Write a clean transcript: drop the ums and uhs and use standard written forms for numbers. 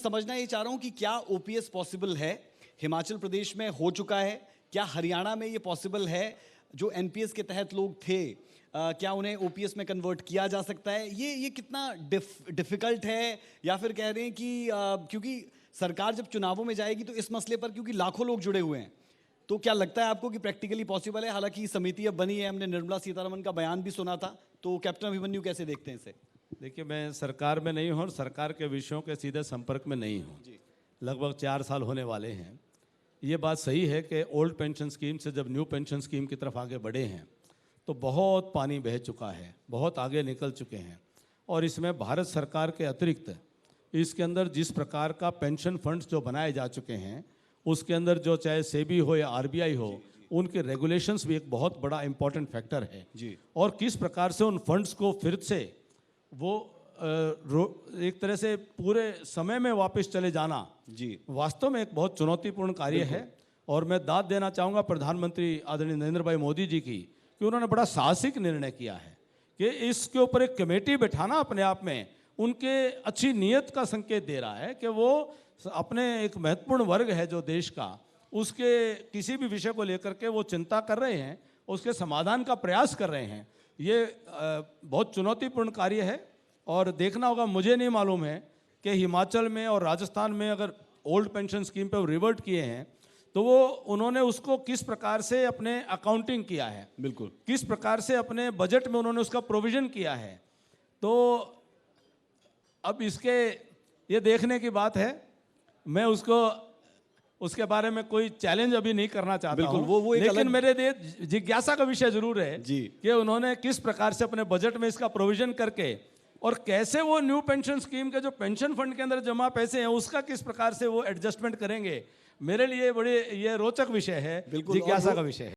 समझना ये चाह रहा हूं कि क्या ओपीएस पॉसिबल है? हिमाचल प्रदेश में हो चुका है, क्या हरियाणा में ये पॉसिबल है? जो एनपीएस के तहत लोग थे, क्या उन्हें ओपीएस में कन्वर्ट किया जा सकता है? ये कितना डिफिकल्ट है, या फिर कह रहे हैं कि क्योंकि सरकार जब चुनावों में जाएगी तो इस मसले पर क्योंकि लाखों लोग जुड़े हुए हैं, तो क्या लगता है आपको कि प्रैक्टिकली पॉसिबल है? हालांकि समिति अब बनी है, हमने निर्मला सीतारमण का बयान भी सुना था, तो कैप्टन अभिमन्यु कैसे देखते हैं इसे? देखिए, मैं सरकार में नहीं हूँ और सरकार के विषयों के सीधे संपर्क में नहीं हूँ। लगभग 4 साल होने वाले हैं। ये बात सही है कि ओल्ड पेंशन स्कीम से जब न्यू पेंशन स्कीम की तरफ आगे बढ़े हैं तो बहुत पानी बह चुका है, बहुत आगे निकल चुके हैं। और इसमें भारत सरकार के अतिरिक्त इसके अंदर जिस प्रकार का पेंशन फंड्स जो बनाए जा चुके हैं, उसके अंदर जो चाहे सेबी हो या आरबीआई हो, उनके रेगुलेशंस भी एक बहुत बड़ा इंपॉर्टेंट फैक्टर है जी। और किस प्रकार से उन फंड्स को फिर से वो एक तरह से पूरे समय में वापस चले जाना जी वास्तव में एक बहुत चुनौतीपूर्ण कार्य है। और मैं दाद देना चाहूँगा प्रधानमंत्री आदरणीय नरेंद्र भाई मोदी जी की कि उन्होंने बड़ा साहसिक निर्णय किया है कि इसके ऊपर एक कमेटी बैठाना अपने आप में उनके अच्छी नीयत का संकेत दे रहा है कि वो अपने एक महत्वपूर्ण वर्ग है जो देश का, उसके किसी भी विषय को लेकर के वो चिंता कर रहे हैं, उसके समाधान का प्रयास कर रहे हैं। ये बहुत चुनौतीपूर्ण कार्य है और देखना होगा। मुझे नहीं मालूम है कि हिमाचल में और राजस्थान में अगर ओल्ड पेंशन स्कीम पे रिवर्ट किए हैं तो वो उन्होंने उसको किस प्रकार से अपने अकाउंटिंग किया है, बिल्कुल किस प्रकार से अपने बजट में उन्होंने उसका प्रोविजन किया है। तो अब इसके ये देखने की बात है। मैं उसके बारे में कोई चैलेंज अभी नहीं करना चाहता हूं, वो एक लेकिन मेरे लिए जिज्ञासा का विषय जरूर है जी कि उन्होंने किस प्रकार से अपने बजट में इसका प्रोविजन करके और कैसे वो न्यू पेंशन स्कीम के जो पेंशन फंड के अंदर जमा पैसे हैं उसका किस प्रकार से वो एडजस्टमेंट करेंगे। मेरे लिए बड़े ये रोचक विषय है, जिज्ञासा का विषय है।